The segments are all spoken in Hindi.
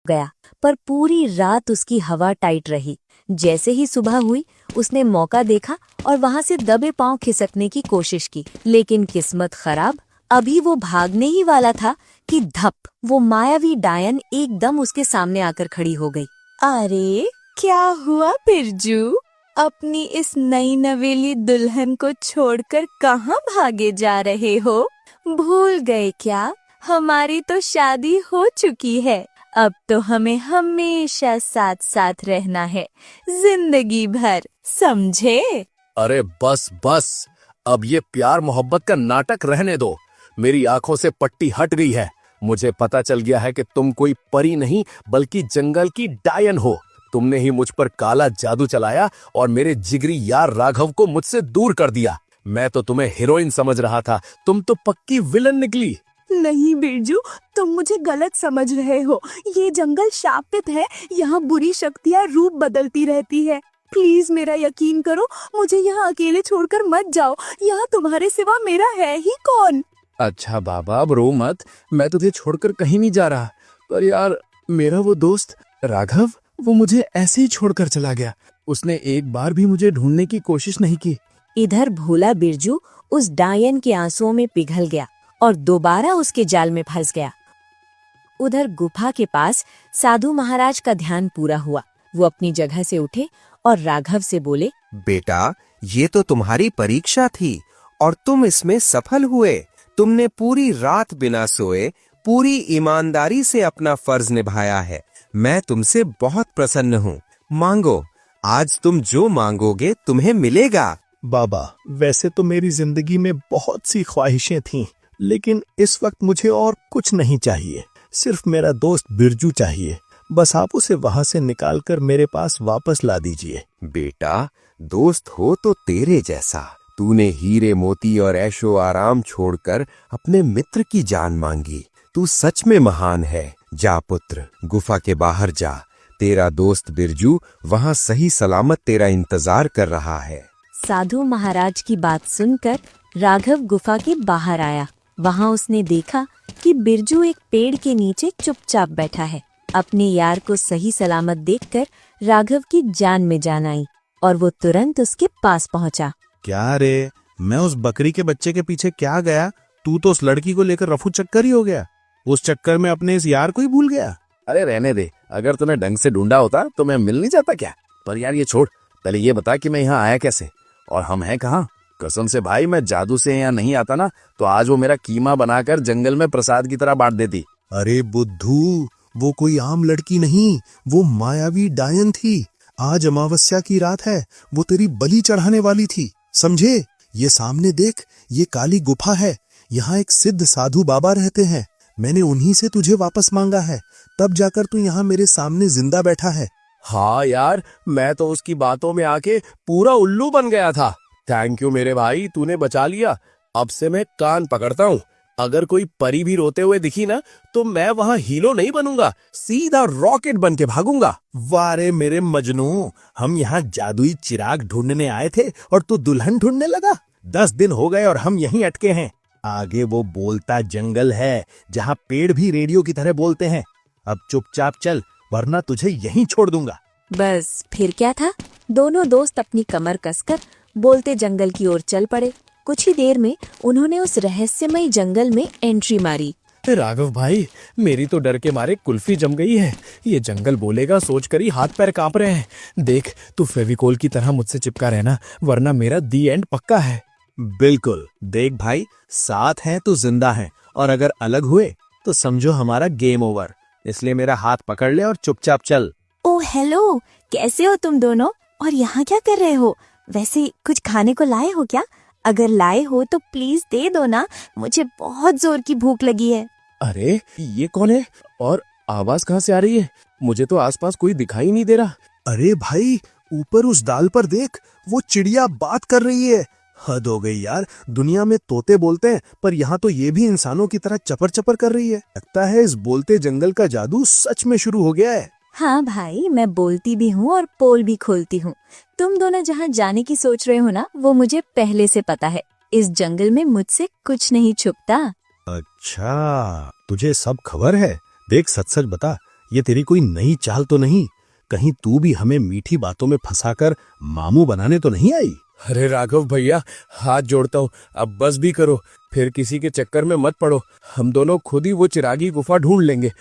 गया, पर पूरी रात उसकी हवा टाइट रही। जैसे ही सुबह हुई, उसने मौका देखा और वहां से दबे पांव खिसकने की कोशिश की, लेकिन किस्मत खराब। अभी वो भागने ही वाला था कि धप, वो मायावी डायन एकदम उसके सामने आकर खड़ी हो गई। अरे क्या हुआ बिरजू? अपनी इस नई नवेली दुल्हन को छोड़कर कहाँ भागे जा रहे हो? भूल गए क्या? हमारी तो शादी हो चुकी है। अब तो हमें हमेशा साथ साथ रहना है, जिंदगी भर, समझे? अरे बस बस, अब ये प्यार मोहब्बत का नाटक रहने दो। मेरी आंखों से पट्टी हट गई है। मुझे पता चल गया है कि तुम कोई परी नहीं बल्कि जंगल की डायन हो। तुमने ही मुझ पर काला जादू चलाया और मेरे जिगरी यार राघव को मुझसे दूर कर दिया। मैं तो तुम्हें हीरोइन समझ रहा था, तुम तो पक्की विलन निकली। नहीं बिरजू, तुम मुझे गलत समझ रहे हो। ये जंगल शापित है, यहाँ बुरी शक्तियाँ रूप बदलती रहती है। प्लीज मेरा यकीन करो, मुझे यहाँ अकेले छोड़कर मत जाओ। यहाँ तुम्हारे सिवा मेरा है ही कौन? अच्छा बाबा, अब रो मत। मैं तुझे छोड़कर कहीं नहीं जा रहा। पर यार, मेरा वो दोस्त राघव, वो मुझे ऐसे ही छोड़कर चला गया। उसने एक बार भी मुझे ढूंढने की कोशिश नहीं की। इधर भोला बिरजू उस डायन के आंसुओं में पिघल गया और दोबारा उसके जाल में फंस गया। उधर गुफा के पास साधु महाराज का ध्यान पूरा हुआ। वो अपनी जगह से उठे और राघव से बोले, बेटा, ये तो तुम्हारी परीक्षा थी और तुम इसमें सफल हुए। तुमने पूरी रात बिना सोए पूरी ईमानदारी से अपना फर्ज निभाया है। मैं तुमसे बहुत प्रसन्न हूँ। मांगो, आज तुम जो मांगोगे तुम्हें मिलेगा। बाबा, वैसे तो मेरी जिंदगी में बहुत सी ख्वाहिशें थीं, लेकिन इस वक्त मुझे और कुछ नहीं चाहिए। सिर्फ मेरा दोस्त बिरजू चाहिए। बस आप उसे वहां से निकालकर मेरे पास वापस ला दीजिए। बेटा, दोस्त हो तो तेरे जैसा। तूने हीरे मोती और ऐशो आराम छोड़कर अपने मित्र की जान मांगी। तू सच में महान है। जा पुत्र, गुफा के बाहर जा। तेरा दोस्त बिरजू वहां सही सलामत तेरा इंतजार कर रहा है। साधु महाराज की बात सुनकर राघव गुफा के बाहर आया। वहां उसने देखा कि बिरजू एक पेड़ के नीचे चुपचाप बैठा है। अपने यार को सही सलामत देखकर राघव की जान में जान आई और वो तुरंत उसके पास पहुंचा। क्या रे, मैं उस बकरी के बच्चे के पीछे क्या गया? तू तो उस लड़की को लेकर रफू चक्कर ही हो गया। उस चक्कर में अपने इस यार को ही भूल गया। अरे रहने दे, अगर तूने ढंग से ढूंढा होता तो मैं मिल नहीं जाता क्या? पर यार ये छोड़, पहले ये बता कि मैं यहाँ आया कैसे और हम हैं कहाँ? कसम से भाई, मैं जादू से यहाँ नहीं आता ना तो आज वो मेरा कीमा बनाकर जंगल में प्रसाद की तरह बांट देती। अरे बुद्धू, वो कोई आम लड़की नहीं, वो मायावी डायन थी। आज अमावस्या की रात है, वो तेरी बलि चढ़ाने वाली थी, समझे? ये सामने देख, ये काली गुफा है। यहाँ एक सिद्ध साधु बाबा रहते हैं। मैंने उन्हीं से तुझे वापस मांगा है, तब जाकर तू यहाँ मेरे सामने जिंदा बैठा है। हाँ यार, मैं तो उसकी बातों में आके पूरा उल्लू बन गया था। थैंक यू मेरे भाई, तूने बचा लिया। अब से मैं कान पकड़ता हूँ। अगर कोई परी भी रोते हुए दिखी ना तो मैं वहाँ हीरो नहीं बनूंगा, सीधा रॉकेट बन के भागूंगा। वाह रे मेरे मजनू, हम यहाँ जादुई चिराग ढूंढने आए थे और तू दुल्हन ढूंढने लगा। 10 दिन हो गए और हम यहीं अटके हैं। आगे वो बोलता जंगल है जहाँ पेड़ भी रेडियो की तरह बोलते हैं। अब चुपचाप चल, वरना तुझे यहीं छोड़ दूंगा। बस फिर क्या था, दोनों दोस्त अपनी कमर कसकर बोलते जंगल की ओर चल पड़े। कुछ ही देर में उन्होंने उस रहस्यमयी जंगल में एंट्री मारी। राघव भाई, मेरी तो डर के मारे कुल्फी जम गई है। ये जंगल बोलेगा सोचकर ही हाथ पैर कांप रहे हैं। देख, तू फेविकोल की तरह मुझसे चिपका रहना, वरना मेरा दी एंड पक्का है। बिल्कुल। देख भाई, साथ हैं तो जिंदा हैं, और अगर अलग हुए तो समझो हमारा गेम ओवर। इसलिए मेरा हाथ पकड़ ले और चुपचाप चल। ओ हेलो, कैसे हो तुम दोनों? और यहाँ क्या कर रहे हो? वैसे कुछ खाने को लाए हो क्या? अगर लाए हो तो प्लीज दे दो ना, मुझे बहुत जोर की भूख लगी है। अरे ये कौन है और आवाज कहाँ से आ रही है? मुझे तो आसपास कोई दिखाई नहीं दे रहा। अरे भाई, ऊपर उस डाल पर देख, वो चिड़िया बात कर रही है। हद हो गई यार, दुनिया में तोते बोलते हैं पर यहाँ तो ये भी इंसानों की तरह चपर चपर कर रही है। लगता है इस बोलते जंगल का जादू सच में शुरू हो गया है। हाँ भाई, मैं बोलती भी हूँ और पोल भी खोलती हूँ। तुम दोनों जहाँ जाने की सोच रहे हो ना, वो मुझे पहले से पता है। इस जंगल में मुझसे कुछ नहीं छुपता। अच्छा, तुझे सब खबर है? देख, सच सच बता, ये तेरी कोई नई चाल तो नहीं? कहीं तू भी हमें मीठी बातों में फंसाकर मामू बनाने तो नहीं आई? अरे राघव भैया, हाथ जोड़ता हूँ, अब बस भी करो। फिर किसी के चक्कर में मत पड़ो। हम दोनों खुद ही वो चिरागी गुफा ढूंढ लेंगे।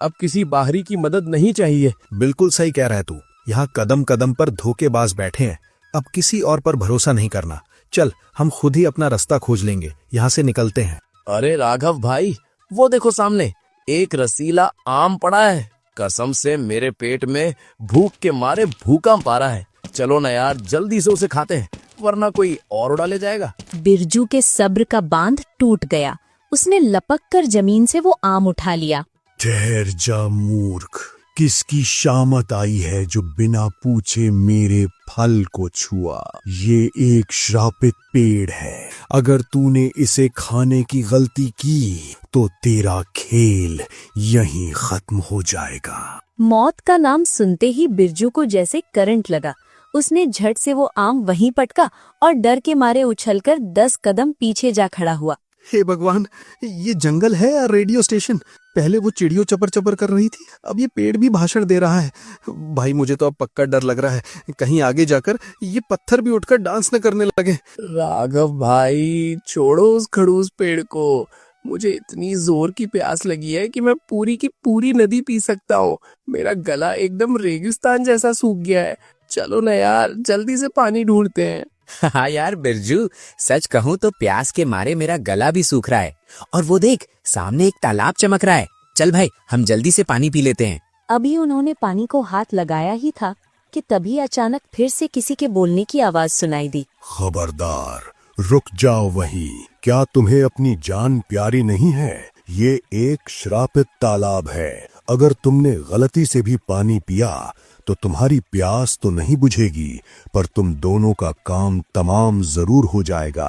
अब किसी बाहरी की मदद नहीं चाहिए। बिल्कुल सही कह रहा है तू। यहाँ कदम कदम पर धोखेबाज बैठे हैं। अब किसी और पर भरोसा नहीं करना। चल, हम खुद ही अपना रास्ता खोज लेंगे। यहाँ से निकलते हैं। अरे राघव भाई, वो देखो सामने एक रसीला आम पड़ा है। कसम से मेरे पेट में भूख के मारे भूकंप आ रहा है। चलो ना यार, जल्दी से उसे खाते हैं, वरना कोई और उड़ा ले जाएगा। बिरजू के सब्र का बांध टूट गया। उसने लपक कर जमीन से वो आम उठा लिया। ठहर जा मूर्ख, किसकी शामत आई है जो बिना पूछे मेरे फल को छुआ? ये एक श्रापित पेड़ है। अगर तूने इसे खाने की गलती की तो तेरा खेल यहीं खत्म हो जाएगा। मौत का नाम सुनते ही बिरजू को जैसे करंट लगा। उसने झट से वो आम वहीं पटका और डर के मारे उछलकर 10 कदम पीछे जा खड़ा हुआ। हे भगवान, ये जंगल है या रेडियो स्टेशन? पहले वो चिड़ियों चपर चपर कर रही थी, अब ये पेड़ भी भाषण दे रहा है। भाई, मुझे तो अब पक्का डर लग रहा है, कहीं आगे जाकर ये पत्थर भी उठकर डांस न करने लगे। राघव भाई, छोड़ो उस खड़ूस पेड़ को। मुझे इतनी जोर की प्यास लगी है कि मैं पूरी की पूरी नदी पी सकता हूँ। मेरा गला एकदम रेगिस्तान जैसा सूख गया है। चलो ना यार, जल्दी से पानी ढूंढते हैं। हाँ यार बिरजू, सच कहूँ तो प्यास के मारे मेरा गला भी सूख रहा है। और वो देख, सामने एक तालाब चमक रहा है। चल भाई, हम जल्दी से पानी पी लेते हैं। अभी उन्होंने पानी को हाथ लगाया ही था कि तभी अचानक फिर से किसी के बोलने की आवाज सुनाई दी। खबरदार, रुक जाओ वहीं। क्या तुम्हें अपनी जान प्यारी नहीं है? ये एक श्रापित तालाब है। अगर तुमने गलती से भी पानी पिया तो तुम्हारी प्यास तो नहीं बुझेगी, पर तुम दोनों का काम तमाम जरूर हो जाएगा।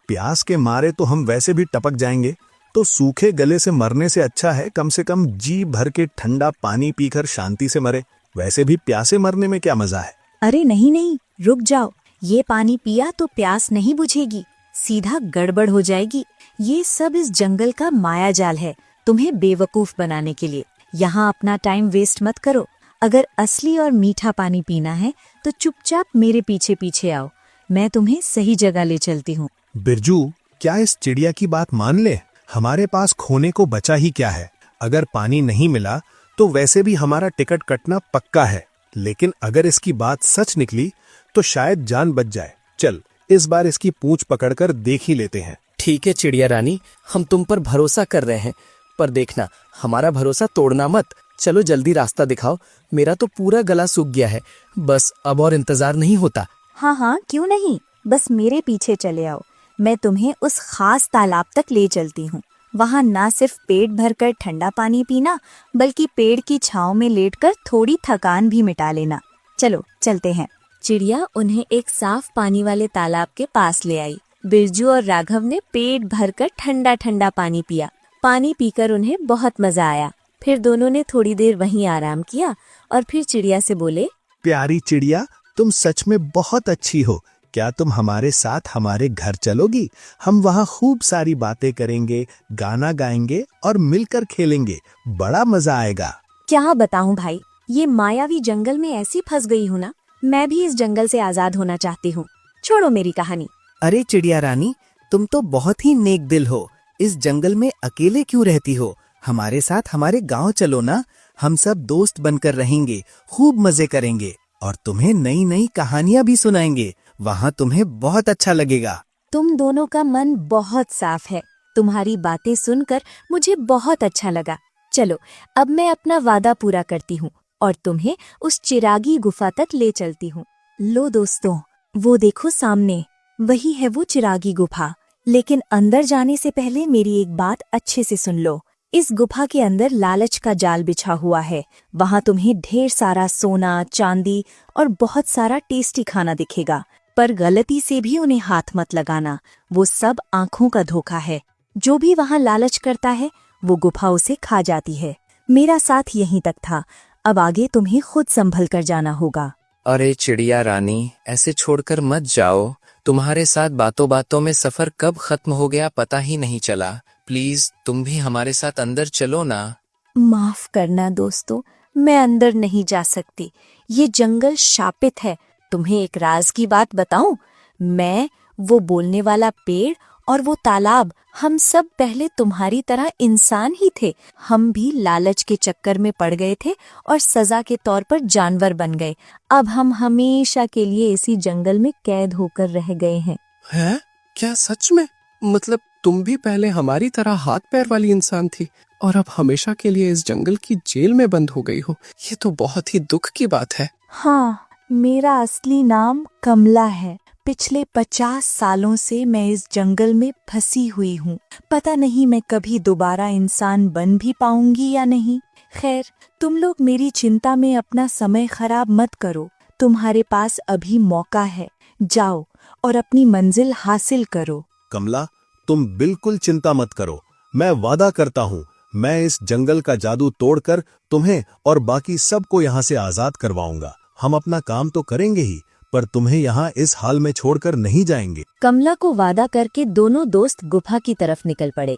प्यास के मारे तो हम वैसे भी टपक जाएंगे, तो सूखे गले से मरने से अच्छा है कम से कम जी भर के ठंडा पानी पीकर शांति से मरे। वैसे भी प्यासे मरने में क्या मजा है? अरे नहीं नहीं, रुक जाओ। ये पानी पिया तो प्यास नहीं बुझेगी, सीधा गड़बड़ हो जाएगी। ये सब इस जंगल का माया जाल है, तुम्हें बेवकूफ बनाने के लिए। यहाँ अपना टाइम वेस्ट मत करो। अगर असली और मीठा पानी पीना है तो चुपचाप मेरे पीछे पीछे आओ, मैं तुम्हें सही जगह ले चलती हूँ। बिरजू, क्या इस चिड़िया की बात मान ले? हमारे पास खोने को बचा ही क्या है? अगर पानी नहीं मिला तो वैसे भी हमारा टिकट कटना पक्का है, लेकिन अगर इसकी बात सच निकली तो शायद जान बच जाए। चल, इस बार इसकी पूंछ पकड़कर देख ही लेते हैं। ठीक है चिड़िया रानी, हम तुम पर भरोसा कर रहे हैं, पर देखना, हमारा भरोसा तोड़ना मत। चलो जल्दी रास्ता दिखाओ, मेरा तो पूरा गला सूख गया है। बस अब और इंतजार नहीं होता। हाँ हाँ, क्यों नहीं, बस मेरे पीछे चले आओ। मैं तुम्हें उस खास तालाब तक ले चलती हूँ। वहाँ ना सिर्फ पेट भरकर ठंडा पानी पीना, बल्कि पेड़ की छांव में लेटकर थोड़ी थकान भी मिटा लेना। चलो चलते हैं। चिड़िया उन्हें एक साफ पानी वाले तालाब के पास ले आई। बिरजू और राघव ने पेट भरकर ठंडा ठंडा पानी पिया। पानी पीकर उन्हें बहुत मजा आया। फिर दोनों ने थोड़ी देर वहीं आराम किया और फिर चिड़िया से बोले, प्यारी चिड़िया, तुम सच में बहुत अच्छी हो। क्या तुम हमारे साथ हमारे घर चलोगी? हम वहाँ खूब सारी बातें करेंगे, गाना गाएंगे और मिलकर खेलेंगे। बड़ा मजा आएगा। क्या बताऊं भाई, ये मायावी जंगल में ऐसी फंस गई हूँ ना, मैं भी इस जंगल से आजाद होना चाहती हूँ। छोड़ो मेरी कहानी। अरे चिड़िया रानी, तुम तो बहुत ही नेक दिल हो। इस जंगल में अकेले क्यों रहती हो? हमारे साथ हमारे गांव चलो ना, हम सब दोस्त बनकर रहेंगे, खूब मजे करेंगे और तुम्हें नई नई कहानियां भी सुनाएंगे। वहाँ तुम्हें बहुत अच्छा लगेगा। तुम दोनों का मन बहुत साफ है। तुम्हारी बातें सुनकर मुझे बहुत अच्छा लगा। चलो, अब मैं अपना वादा पूरा करती हूँ और तुम्हें उस चिरागी गुफा तक ले चलती हूँ। लो दोस्तों, वो देखो सामने, वही है वो चिरागी गुफा। लेकिन अंदर जाने से पहले मेरी एक बात अच्छे से सुन लो। इस गुफा के अंदर लालच का जाल बिछा हुआ है। वहाँ तुम्हें ढेर सारा सोना, चांदी और बहुत सारा टेस्टी खाना दिखेगा, पर गलती से भी उन्हें हाथ मत लगाना। वो सब आंखों का धोखा है। जो भी वहाँ लालच करता है वो गुफा उसे खा जाती है। मेरा साथ यहीं तक था, अब आगे तुम्हें खुद संभल कर जाना होगा। अरे चिड़िया रानी, ऐसे छोड़कर मत जाओ। तुम्हारे साथ बातों बातों में सफर कब खत्म हो गया पता ही नहीं चला। प्लीज तुम भी हमारे साथ अंदर चलो ना। माफ करना दोस्तों, मैं अंदर नहीं जा सकती। ये जंगल शापित है। तुम्हें एक राज की बात बताऊं? मैं, वो बोलने वाला पेड़ और वो तालाब, हम सब पहले तुम्हारी तरह इंसान ही थे। हम भी लालच के चक्कर में पड़ गए थे और सजा के तौर पर जानवर बन गए। अब हम हमेशा के लिए इसी जंगल में कैद होकर रह गए हैं। है क्या सच में? मतलब तुम भी पहले हमारी तरह हाथ पैर वाली इंसान थी और अब हमेशा के लिए इस जंगल की जेल में बंद हो गई हो। ये तो बहुत ही दुख की बात है। हाँ, मेरा असली नाम कमला है। पिछले 50 सालों से मैं इस जंगल में फंसी हुई हूँ। पता नहीं मैं कभी दोबारा इंसान बन भी पाऊंगी या नहीं। खैर, तुम लोग मेरी चिंता में अपना समय खराब मत करो। तुम्हारे पास अभी मौका है। जाओ और अपनी मंजिल हासिल करो। कमला, तुम बिल्कुल चिंता मत करो। मैं वादा करता हूँ, मैं इस जंगल का जादू तोड़कर तुम्हें और बाकी सबको यहाँ से आजाद करवाऊंगा। हम अपना काम तो करेंगे ही, पर तुम्हें यहाँ इस हाल में छोड़कर नहीं जाएंगे। कमला को वादा करके दोनों दोस्त गुफा की तरफ निकल पड़े।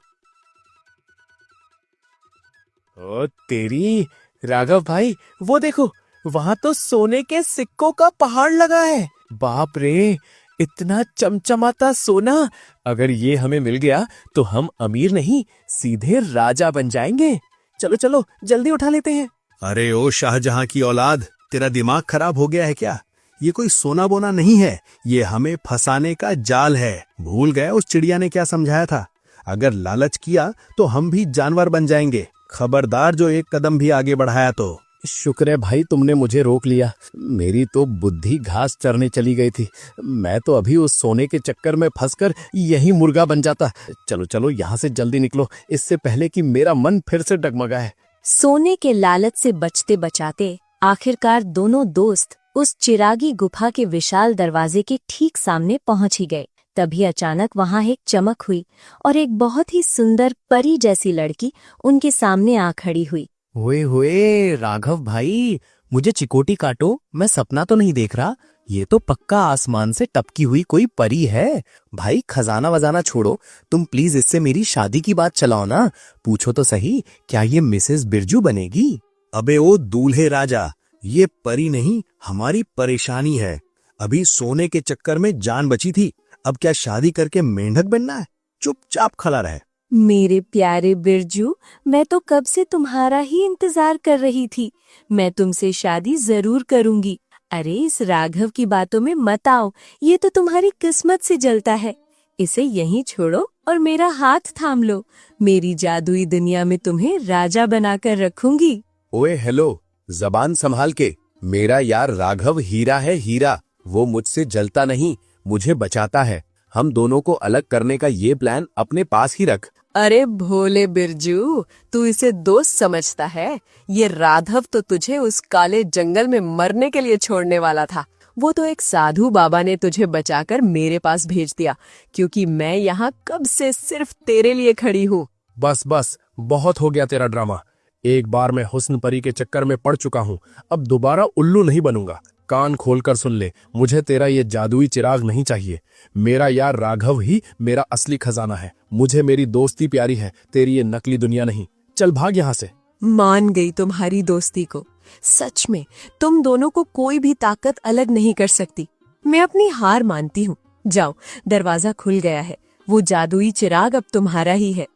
ओ तेरी, राघव भाई, वो देखो, वहां तो सोने के सिक्कों का पहाड़ लगा है। बाप रे, इतना चमचमाता सोना! अगर ये हमें मिल गया तो हम अमीर नहीं, सीधे राजा बन जाएंगे। चलो चलो, जल्दी उठा लेते हैं। अरे ओ शाहजहां की औलाद, तेरा दिमाग खराब हो गया है क्या? ये कोई सोना बोना नहीं है, ये हमें फंसाने का जाल है। भूल गए उस चिड़िया ने क्या समझाया था? अगर लालच किया तो हम भी जानवर बन जाएंगे। खबरदार जो एक कदम भी आगे बढ़ाया तो। शुक्र है भाई तुमने मुझे रोक लिया। मेरी तो बुद्धि घास चरने चली गई थी। मैं तो अभी उस सोने के चक्कर में फंसकर यही मुर्गा बन जाता। चलो चलो, यहाँ से जल्दी निकलो, इससे पहले कि मेरा मन फिर से डगमगाए। सोने के लालच से बचते बचाते आखिरकार दोनों दोस्त उस चिरागी गुफा के विशाल दरवाजे के ठीक सामने पहुंच ही गए। तभी अचानक वहां एक चमक हुई और एक बहुत ही सुंदर परी जैसी लड़की उनके सामने आ खड़ी हुई। ओए होए राघव भाई, मुझे चिकोटी काटो, मैं सपना तो नहीं देख रहा। ये तो पक्का आसमान से टपकी हुई कोई परी है। भाई खजाना वजाना छोड़ो, तुम प्लीज इससे मेरी शादी की बात चलाओ ना। पूछो तो सही, क्या ये मिसेस बिरजू बनेगी? अबे ओ दूल्हे राजा, ये परी नहीं, हमारी परेशानी है। अभी सोने के चक्कर में जान बची थी, अब क्या शादी करके मेंढक बनना है? चुपचाप खड़ा रहे। मेरे प्यारे बिरजू, मैं तो कब से तुम्हारा ही इंतजार कर रही थी। मैं तुमसे शादी जरूर करूंगी। अरे इस राघव की बातों में मत आओ, ये तो तुम्हारी किस्मत से जलता है। इसे यहीं छोड़ो और मेरा हाथ थाम लो। मेरी जादुई दुनिया में तुम्हें राजा बनाकर रखूंगी। ओए हेलो, जबान संभाल के। मेरा यार राघव हीरा है, हीरा। वो मुझसे जलता नहीं, मुझे बचाता है। हम दोनों को अलग करने का ये प्लान अपने पास ही रख। अरे भोले बिरजू, तू इसे दोस्त समझता है? ये राघव तो तुझे उस काले जंगल में मरने के लिए छोड़ने वाला था। वो तो एक साधु बाबा ने तुझे बचाकर मेरे पास भेज दिया, क्योंकि मैं यहाँ कब से सिर्फ तेरे लिए खड़ी हूँ। बस बस, बहुत हो गया तेरा ड्रामा। एक बार मैं हुस्न परी के चक्कर में पड़ चुका हूँ, अब दोबारा उल्लू नहीं बनूंगा। कान खोलकर सुन ले, मुझे तेरा ये जादुई चिराग नहीं चाहिए। मेरा यार राघव ही मेरा असली खजाना है। मुझे मेरी दोस्ती प्यारी है, तेरी ये नकली दुनिया नहीं। चल भाग यहाँ से। मान गई तुम्हारी दोस्ती को। सच में तुम दोनों को कोई भी ताकत अलग नहीं कर सकती। मैं अपनी हार मानती हूँ। जाओ, दरवाजा खुल गया है। वो जादुई चिराग अब तुम्हारा ही है।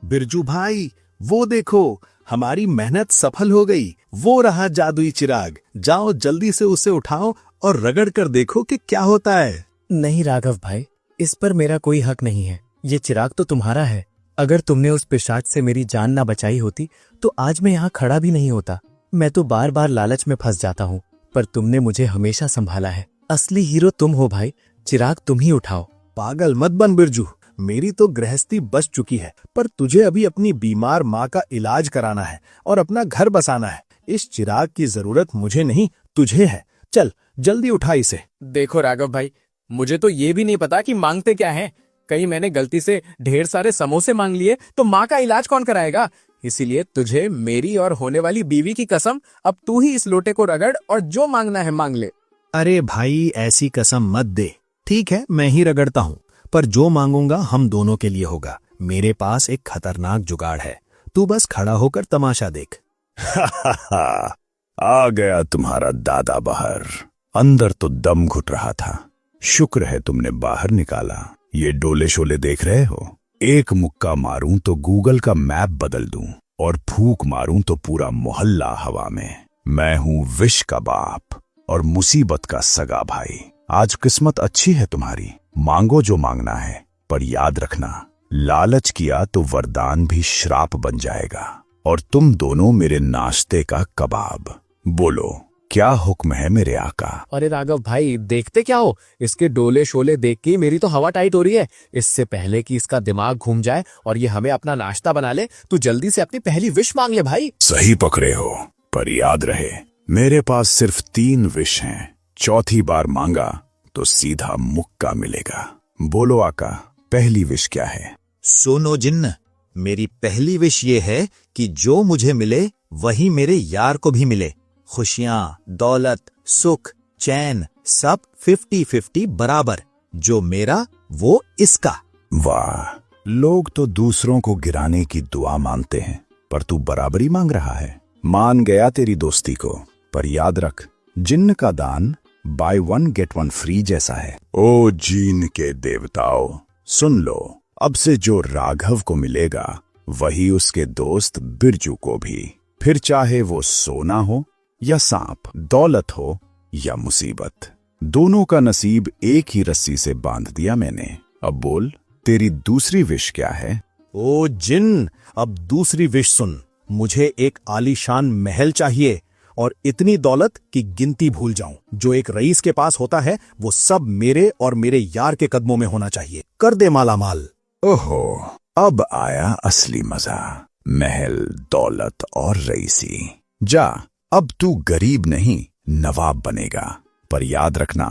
बिरजू भाई, वो देखो, हमारी मेहनत सफल हो गई। वो रहा जादुई चिराग। जाओ जल्दी से उसे उठाओ और रगड़ कर देखो कि क्या होता है। नहीं राघव भाई, इस पर मेरा कोई हक नहीं है। ये चिराग तो तुम्हारा है। अगर तुमने उस पिशाच से मेरी जान ना बचाई होती तो आज मैं यहाँ खड़ा भी नहीं होता। मैं तो बार बार लालच में फंस जाता हूँ, पर तुमने मुझे हमेशा संभाला है। असली हीरो तुम हो भाई, चिराग तुम ही उठाओ। पागल मत बन बिरजू, मेरी तो गृहस्थी बच चुकी है, पर तुझे अभी अपनी बीमार माँ का इलाज कराना है और अपना घर बसाना है। इस चिराग की जरूरत मुझे नहीं, तुझे है। चल जल्दी उठा इसे। देखो राघव भाई, मुझे तो ये भी नहीं पता कि मांगते क्या हैं। कहीं मैंने गलती से ढेर सारे समोसे मांग लिए तो माँ का इलाज कौन कराएगा? इसीलिए तुझे मेरी और होने वाली बीवी की कसम, अब तू ही इस लोटे को रगड़ और जो मांगना है मांग ले। अरे भाई, ऐसी कसम मत दे। ठीक है, मैं ही रगड़ता हूँ, पर जो मांगूंगा हम दोनों के लिए होगा। मेरे पास एक खतरनाक जुगाड़ है, तू बस खड़ा होकर तमाशा देख। आ गया तुम्हारा दादा बाहर। अंदर तो दम घुट रहा था, शुक्र है तुमने बाहर निकाला। ये डोले शोले देख रहे हो? एक मुक्का मारूं तो गूगल का मैप बदल दूं, और फूंक मारूं तो पूरा मोहल्ला हवा में। मैं हूं विश का बाप और मुसीबत का सगा भाई। आज किस्मत अच्छी है तुम्हारी, मांगो जो मांगना है, पर याद रखना, लालच किया तो वरदान भी श्राप बन जाएगा। और तुम दोनों मेरे नाश्ते का कबाब। बोलो क्या हुक्म है मेरे आका? अरे राघव भाई, देखते क्या हो? इसके डोले शोले देख के मेरी तो हवा टाइट हो रही है। इससे पहले कि इसका दिमाग घूम जाए और ये हमें अपना नाश्ता बना ले, तू जल्दी से अपनी पहली विश मांग ले भाई। सही पकड़े हो, पर याद रहे मेरे पास सिर्फ 3 विश हैं। चौथी बार मांगा तो सीधा मुक्का मिलेगा। बोलो आका, पहली विश क्या है? सुनो जिन्न, मेरी पहली विश ये है कि जो मुझे मिले वही मेरे यार को भी मिले। खुशियां, दौलत, सुख, चैन सब 50-50 बराबर। जो मेरा वो इसका। वाह, लोग तो दूसरों को गिराने की दुआ मांगते हैं, पर तू बराबरी मांग रहा है। मान गया तेरी दोस्ती को, पर याद रख, जिन्न का दान बाय 1 गेट 1 फ्री जैसा है। ओ जीन के देवताओं, सुन लो, अब से जो राघव को मिलेगा वही उसके दोस्त बिरजू को भी। फिर चाहे वो सोना हो या सांप, दौलत हो या मुसीबत, दोनों का नसीब एक ही रस्सी से बांध दिया मैंने। अब बोल, तेरी दूसरी विश क्या है? ओ जिन, अब दूसरी विश सुन। मुझे एक आलीशान महल चाहिए और इतनी दौलत कि गिनती भूल जाऊं। जो एक रईस के पास होता है वो सब मेरे और मेरे यार के कदमों में होना चाहिए। कर दे माला माल। ओहो, अब आया असली मजा। महल, दौलत और रईसी। जा, अब तू गरीब नहीं नवाब बनेगा। पर याद रखना,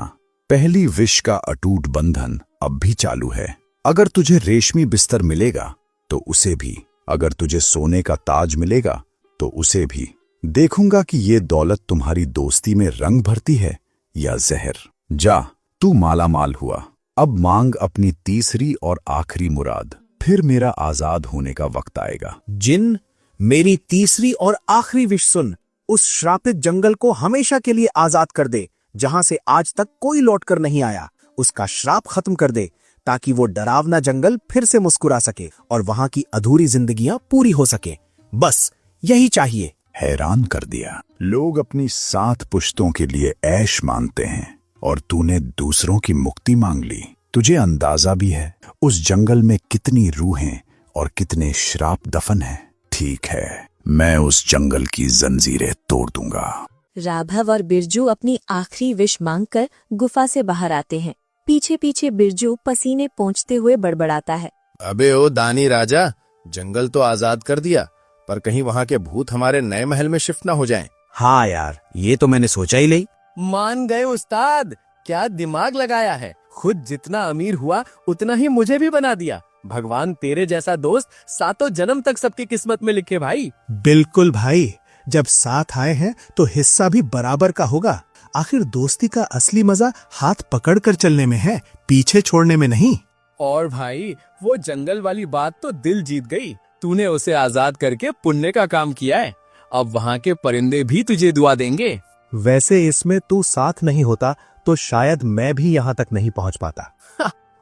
पहली विश का अटूट बंधन अब भी चालू है। अगर तुझे रेशमी बिस्तर मिलेगा तो उसे भी, अगर तुझे सोने का ताज मिलेगा तो उसे भी। देखूंगा कि ये दौलत तुम्हारी दोस्ती में रंग भरती है या जहर। जा, तू माला माल हुआ। अब मांग अपनी तीसरी और आखिरी मुराद, फिर मेरा आजाद होने का वक्त आएगा। जिन, मेरी तीसरी और आखिरी विश सुन। उस श्रापित जंगल को हमेशा के लिए आजाद कर दे, जहां से आज तक कोई लौटकर नहीं आया। उसका श्राप खत्म कर दे, ताकि वो डरावना जंगल फिर से मुस्कुरा सके और वहां की अधूरी जिंदगियां पूरी हो सके। बस यही चाहिए। हैरान कर दिया। लोग अपनी 7 पुश्तों के लिए ऐश मांगते हैं और तूने दूसरों की मुक्ति मांग ली। तुझे अंदाजा भी है उस जंगल में कितनी रूहें और कितने श्राप दफन हैं। ठीक है, मैं उस जंगल की जंजीरें तोड़ दूंगा। राघव और बिरजू अपनी आखिरी विश मांगकर गुफा से बाहर आते हैं। पीछे पीछे बिरजू पसीने पोंछते हुए बड़बड़ाता है। अबे ओ दानी राजा, जंगल तो आजाद कर दिया, पर कहीं वहां के भूत हमारे नए महल में शिफ्ट ना हो जाएं। हाँ यार, ये तो मैंने सोचा ही नहीं। मान गए उस्ताद, क्या दिमाग लगाया है। खुद जितना अमीर हुआ उतना ही मुझे भी बना दिया। भगवान तेरे जैसा दोस्त 7 जन्म तक सबकी किस्मत में लिखे भाई। बिल्कुल भाई, जब साथ आए हैं तो हिस्सा भी बराबर का होगा। आखिर दोस्ती का असली मजा हाथ पकड़कर चलने में है, पीछे छोड़ने में नहीं। और भाई, वो जंगल वाली बात तो दिल जीत गई। तूने उसे आजाद करके पुण्य का काम किया है। अब वहाँ के परिंदे भी तुझे दुआ देंगे। वैसे इसमें तू साथ नहीं होता तो शायद मैं भी यहाँ तक नहीं पहुँच पाता।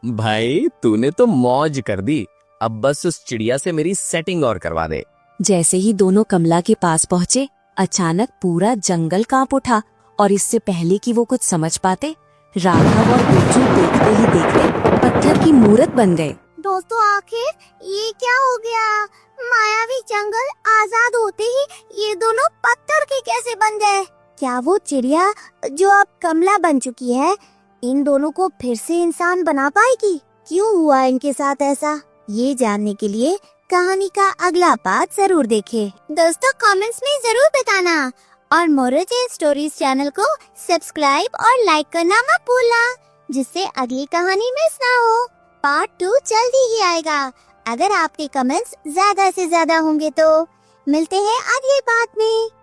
भाई, तूने तो मौज कर दी। अब बस उस चिड़िया से मेरी सेटिंग और करवा दे। जैसे ही दोनों कमला के पास पहुँचे, अचानक पूरा जंगल कांप उठा और इससे पहले कि वो कुछ समझ पाते, राघव और बिरजू देखते ही देखते पत्थर की मूर्त बन गए। दोस्तों, आखिर ये क्या हो गया? मायावी जंगल आजाद होते ही ये दोनों पत्थर के कैसे बन गए? क्या वो चिड़िया जो अब कमला बन चुकी है इन दोनों को फिर से इंसान बना पाएगी? क्यों हुआ इनके साथ ऐसा? ये जानने के लिए कहानी का अगला पार्ट जरूर देखें। दोस्तों, कमेंट्स में जरूर बताना और मोरोजे स्टोरीज चैनल को सब्सक्राइब और लाइक करना मत भूलना, जिससे अगली कहानी मिस ना हो। पार्ट 2 जल्दी ही आएगा। अगर आपके कमेंट्स ज्यादा से ज्यादा होंगे तो मिलते हैं अगले पार्ट में।